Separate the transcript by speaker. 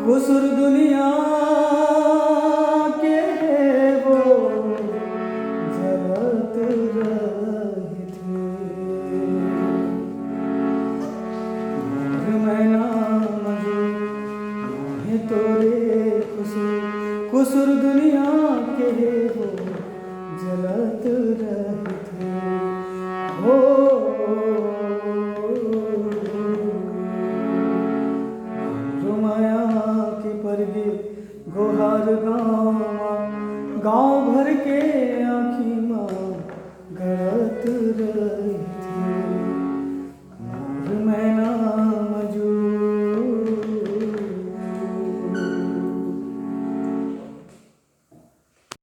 Speaker 1: खुसर दुनिया के वो जलत रही थी। मैना मजू मोहे तोरे खुसर दुनिया के वो जलत रही थी। हो माया की परगी गोहार गाँव भर के आँखी माँ गलत रही।